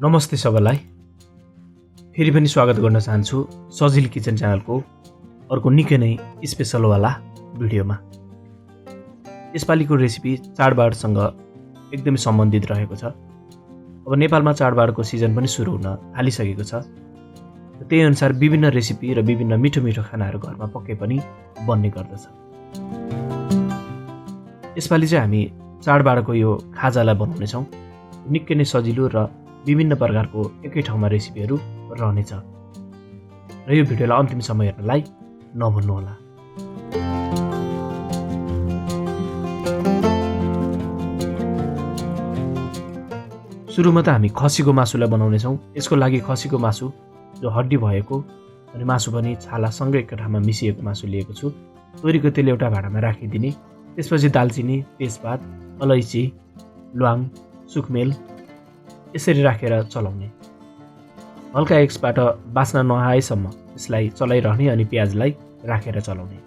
नमस्ते सबैलाई। फेरि पनि स्वागत गर्न चाहन्छु सजिलो किचन च्यानलको अर्को निकै नै स्पेशलवाला भिडियोमा। यसपालिको रेसिपी चाडबाडसँग एकदमै सम्बन्धित रहेको छ। अब नेपालमा चाडबाडको सिजन पनि सुरु हुन थालिसकेको छ। त्यही अनुसार विभिन्न रेसिपी र विभिन्न मिठो मिठो खानाहरू घरमा पक्कै पनि बन्ने गर्दछ। यसपालि चाहिँ हामी चाडबाडको यो खाजालाई बनाउनेछौँ। निकै नै सजिलो र विभिन्न प्रकारको एकै ठाउँमा रेसिपीहरू रहनेछ र यो भिडियोलाई अन्तिमसम्म हेर्नलाई नभुल्नुहोला। सुरुमा त हामी खसीको मासुलाई बनाउनेछौँ। यसको लागि खसीको मासु जो हड्डी भएको अनि मासु पनि छालासँगै एक ठाउँमा मिसिएको मासु लिएको छु। तोरीको तेल एउटा भाँडामा राखिदिने, त्यसपछि दालचिनी, तेजपात, अलैँची, ल्वाङ, सुकमेल यसरी राखेर चलाउने। हल्का एकबाट बास्ना नआएसम्म यसलाई चलाइरहने अनि प्याजलाई राखेर चलाउने।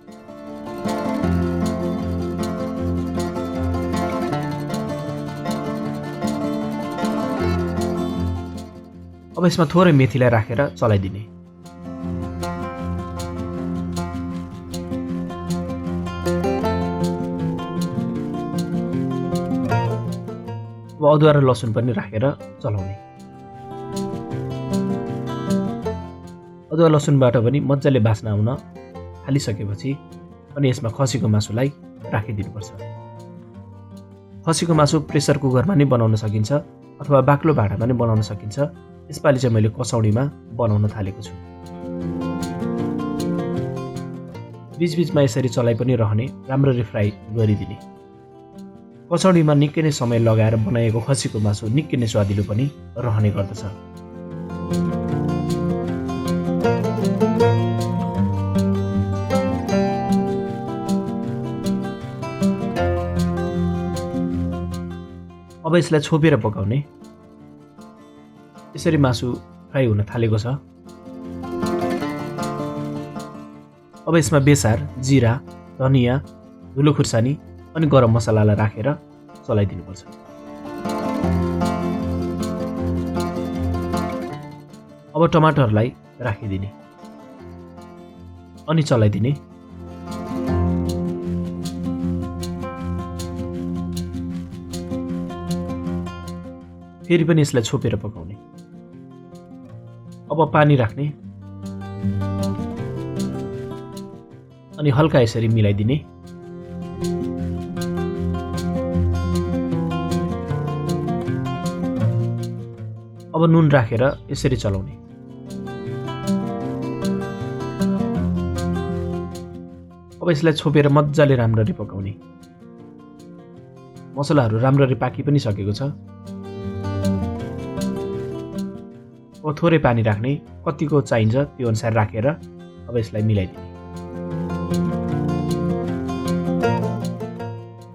अब यसमा थोरै मेथीलाई राखेर चलाइदिने। अब अदुवा र लसुन पनि राखेर चलाउने। अदुवा लसुनबाट पनि मजाले बास्ना आउन थालिसकेपछि अनि यसमा खसीको मासुलाई राखिदिनुपर्छ। खसीको मासु प्रेसर कुकरमा नै बनाउन सकिन्छ अथवा बाक्लो भाँडामा नै बनाउन सकिन्छ। यसपालि चाहिँ मैले कसौडीमा बनाउन थालेको छु। बीचबीचमा यसरी चलाइ पनि रहने, राम्ररी फ्राई गरिदिने। कसौडीमा निकै नै समय लगाएर बनाएको खसीको मासु निकै नै स्वादिलो पनि रहने गर्दछ। अब यसलाई छोपेर पकाउने। यसरी मासु फ्राई हुन थालेको छ। अब यसमा बेसार, जिरा, धनियाँ, धुलो खुर्सानी अनि गरम मसलालाई राखेर चलाइदिनुपर्छ। अब टमाटरलाई राखिदिने अनि चलाइदिने। फेरि पनि यसलाई छोपेर पकाउने। अब पानी राख्ने अनि हल्का यसरी मिलाइदिने। अब नुन राखेर यसरी चलाउने। अब यसलाई छोपेर मजाले राम्ररी पकाउने। मसलाहरू राम्ररी पाकि पनि सकेको छ। अब थोरै पानी राख्ने, कतिको चाहिन्छ त्यो अनुसार राखेर अब यसलाई मिलाइदिने।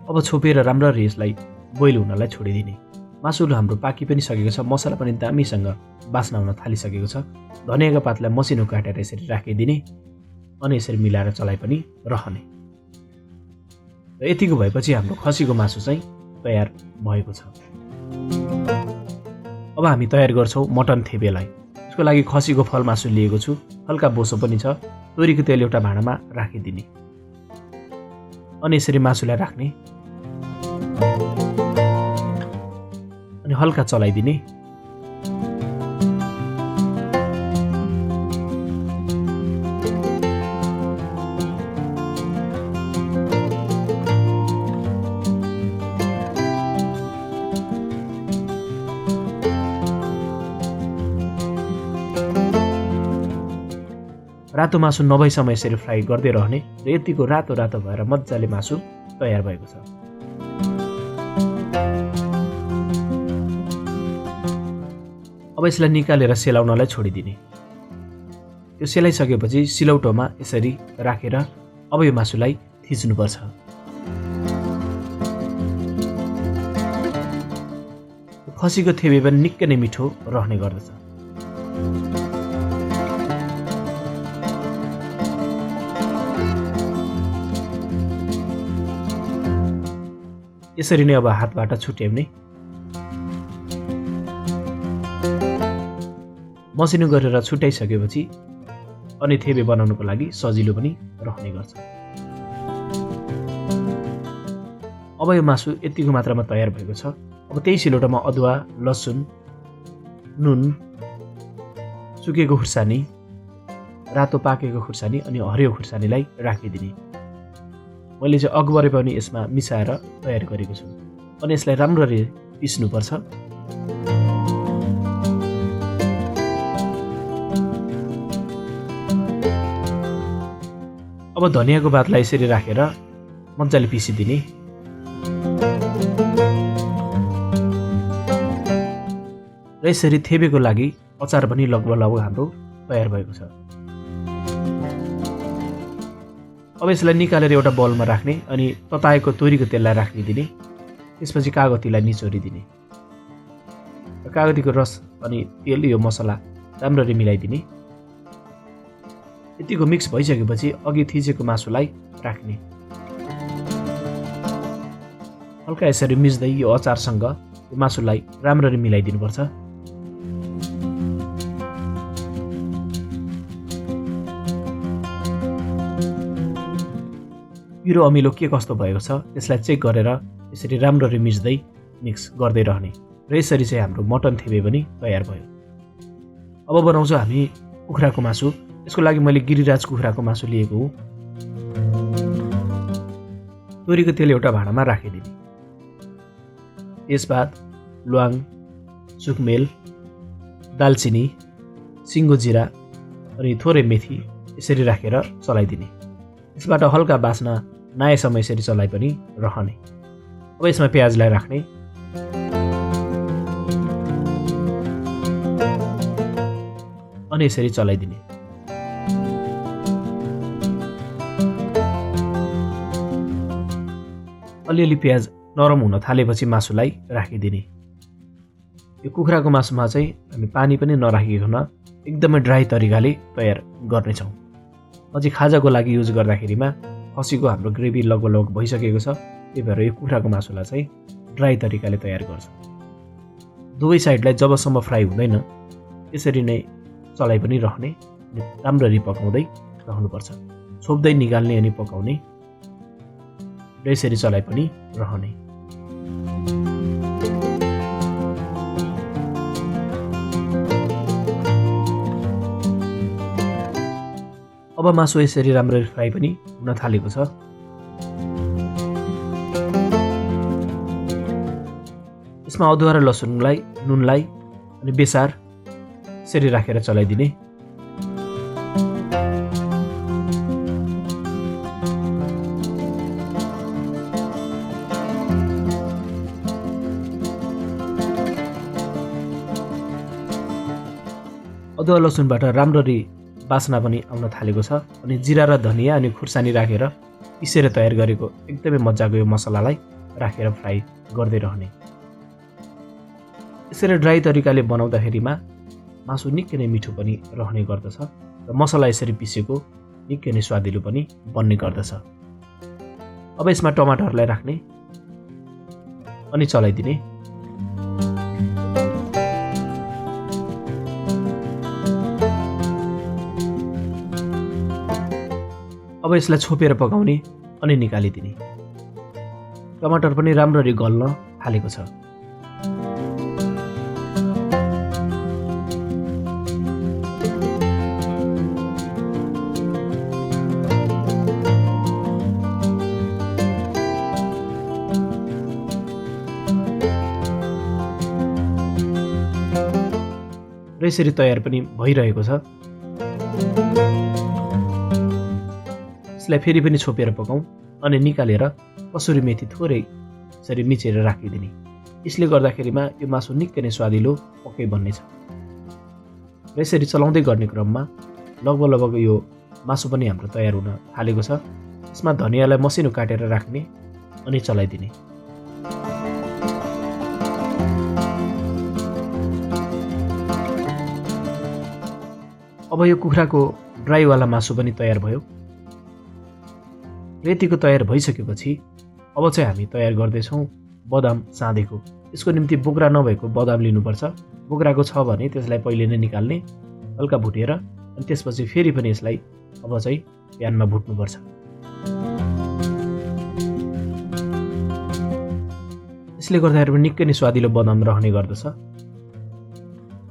अब छोपेर राम्ररी यसलाई बोइल हुनलाई छोडिदिने। मासुहरू हाम्रो पाकि पनि सकेको छ, मसला पनि दामीसँग बास्ना हुन थालिसकेको छ। धनियाँको पातलाई मसिनो काटेर यसरी राखिदिने अनि यसरी मिलाएर चलाइ पनि रहने। र यतिको भएपछि हाम्रो खसीको मासु चाहिँ तयार भएको छ। अब हामी तयार गर्छौँ मटन थेपेलाई। यसको लागि खसीको फल मासु लिएको छु। हल्का बोसो पनि छ। तोरीको तेल एउटा भाँडामा राखिदिने अनि यसरी मासुलाई राख्ने अनि हल्का चलाइदिने। रातो मासु नभएसम्म यसरी फ्राई गर्दै रहने र यतिको रातो रातो भएर मजाले मासु तयार भएको छ। अब यसलाई निकालेर सेलाउनलाई छोडिदिने। यो सेलाइसकेपछि सिलौटोमा यसरी राखेर अब यो मासुलाई थिच्नुपर्छ। खसीको थेपे पनि निकै नै मिठो रहने गर्दछ। यसरी नै अब हातबाट छुट्याउने। मसिनो गरेर छुट्याइसकेपछि अनि थेबे बनाउनको लागि सजिलो पनि रहने गर्छ। अब यो मासु यतिको मात्रामा तयार भएको छ। अब त्यही सिलौटोमा अदुवा, लसुन, नुन, सुकेको खुर्सानी, रातो पाकेको खुर्सानी अनि हरियो खुर्सानीलाई राखिदिने। मैले चाहिँ अगबरे पनि यसमा मिसाएर तयार गरेको छु अनि यसलाई राम्ररी पिस्नुपर्छ। अब धनियाको पातलाई यसरी राखेर मजाले पिसिदिने। र यसरी थेबेको लागि अचार पनि लगभग हाम्रो तयार भएको छ। अब यसलाई निकालेर एउटा बलमा राख्ने अनि तताएको तोरीको तेललाई राखिदिने। त्यसपछि कागतीलाई निचोरिदिने र कागतीको रस अनि तेल यो मसला राम्ररी मिलाइदिने। यतिको मिक्स भइसकेपछि अघि थिचेको मासुलाई राख्ने। हल्का यसरी मिच्दै यो अचारसँग यो मासुलाई राम्ररी मिलाइदिनुपर्छ। पिरो अमिलो के कस्तो भएको छ त्यसलाई चेक गरेर यसरी राम्ररी मिच्दै मिक्स गर्दै रहने। र यसरी चाहिँ हाम्रो मटन थेबे पनि तयार भयो। अब बनाउँछौँ हामी कुखुराको मासु। यसको लागि मैले गिरिराज कुखुराको मासु लिएको हुँ। तोरीको तेल एउटा भाँडामा राखिदिने। तेजपात, ल्वाङ, सुकमेल, दालचिनी, सिङ्गो जिरा अनि थोरै मेथी यसरी राखेर चलाइदिने। यसबाट हल्का बास्ना नआएसम्म यसरी चलाइ पनि रहने। अब यसमा प्याजलाई राख्ने। अनि यसरी चलाइदिने। अलिअलि प्याज नरम हुन थालेपछि मासुलाई राखिदिने। यो कुखुराको मासुमा चाहिँ हामी पानी पनि नराखिकन एकदमै ड्राई तरिकाले तयार गर्नेछौँ। अझै खाजाको लागि युज गर्दाखेरिमा खसीको हाम्रो ग्रेभी लगभग भइसकेको छ। त्यही भएर यो कुखुराको मासुलाई चाहिँ ड्राई तरिकाले तयार गर्छ। दुवै साइडलाई जबसम्म फ्राई हुँदैन त्यसरी नै चलाइ पनि रहने अनि राम्ररी पकाउँदै रहनुपर्छ। छोप्दै निकाल्ने अनि पकाउने र यसरी चलाइ पनि रहने। अब मासु यसरी राम्ररी फ्राई पनि हुन थालेको छ। यसमा अदुवा र लसुनलाई, नुनलाई अनि बेसार यसरी राखेर चलाइदिने। अदुवा लसुनबाट राम्ररी बास्ना पनि आउन थालेको छ अनि जिरा र धनिया अनि खुर्सानी राखेर पिसेर तयार गरेको एकदमै मजाको यो मसलालाई राखेर फ्राई गर्दै रहने। यसरी ड्राई तरिकाले बनाउँदाखेरिमा मासु निकै नै मिठो पनि रहने गर्दछ र मसला यसरी पिसेको निकै नै स्वादिलो पनि बन्ने गर्दछ। अब यसमा टमाटरलाई राख्ने अनि चलाइदिने। अब यसलाई छोपेर पकाउने अनि निकालिदिने। टमाटर पनि राम्ररी गल्न थालेको छ। र यसरी तयार पनि भइरहेको छ। यसलाई फेरि पनि छोपेर पकाउँ अनि निकालेर कसुरी मेथी थोरै यसरी मिचेर राखिदिने। यसले गर्दाखेरिमा यो मासु निकै नै स्वादिलो पक्कै बन्नेछ। र यसरी चलाउँदै गर्ने क्रममा लगभग यो मासु पनि हाम्रो तयार हुन थालेको छ। यसमा धनियालाई मसिनो काटेर राख्ने अनि चलाइदिने। अब यो कुखुराको ड्राईवाला मासु पनि तयार भयो। रेतीको तयार भइसकेपछि अब चाहिँ हामी तयार गर्दैछौँ बदाम साँधेको। यसको निम्ति बोक्रा नभएको बदाम लिनुपर्छ। बोक्राको छ भने त्यसलाई पहिले नै निकाल्ने, हल्का भुटेर अनि त्यसपछि फेरि पनि यसलाई अब चाहिँ प्यानमा भुट्नुपर्छ। यसले गर्दाखेरि पनि निकै नै स्वादिलो बदाम रहने गर्दछ।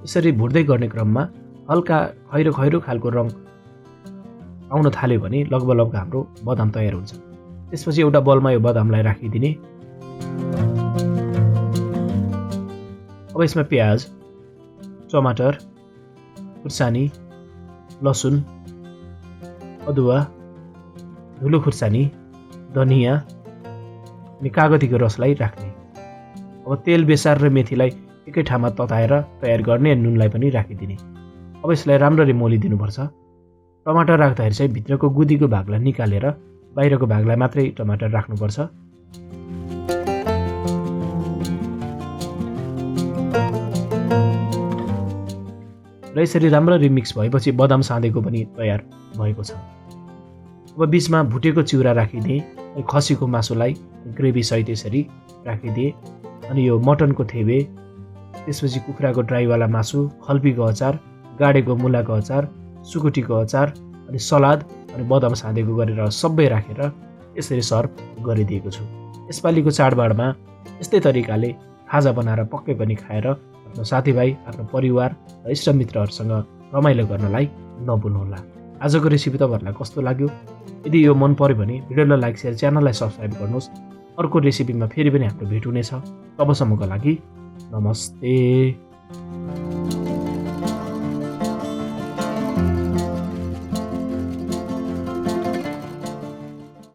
यसरी भुट्दै गर्ने क्रममा हल्का खैरो खैरो खालको रङ आउन थाल्यो भने लगभग हाम्रो बदाम तयार हुन्छ। त्यसपछि एउटा बलमा यो बदामलाई राखिदिने। अब यसमा प्याज, टमाटर, खुर्सानी, लसुन, अदुवा, धुलो खुर्सानी, धनियाँ अनि कागतीको रसलाई राख्ने। अब तेल, बेसार र मेथीलाई एकै ठाउँमा तताएर तयार गर्ने अनि नुनलाई पनि राखिदिने। अब यसलाई राम्ररी मोलिदिनुपर्छ। टमाटर राख्दाखेरि चाहिँ भित्रको गुदीको भागलाई निकालेर बाहिरको भागलाई मात्रै टमाटर राख्नुपर्छ। र यसरी राम्ररी मिक्स भएपछि बदाम साँधेको पनि तयार भएको छ। अब बिचमा भुटेको चिउरा राखिदिए, खसीको मासुलाई ग्रेभी सहित यसरी राखिदिए, अनि यो मटनको थेबे, त्यसपछि कुखुराको ड्राईवाला मासु, खल्पीको अचार, गाडेको मुलाको अचार, सुकुटीको अचार अनि सलाद अनि बदाम साँधेको गरेर सबै राखेर यसरी सर्भ गरिदिएको छु। यसपालिको चाडबाडमा यस्तै तरिकाले खाजा बनाएर पक्कै पनि खाएर आफ्नो साथीभाइ, आफ्नो परिवार र इष्टमित्रहरूसँग रमाइलो गर्नलाई नभुल्नुहोला। आजको रेसिपी तपाईँहरूलाई कस्तो लाग्यो? यदि यो मन पर्यो भने भिडियोलाई लाइक, सेयर, च्यानललाई सब्सक्राइब गर्नुहोस्। अर्को रेसिपीमा फेरि पनि हाम्रो भेट हुनेछ। तबसम्मको लागि नमस्ते।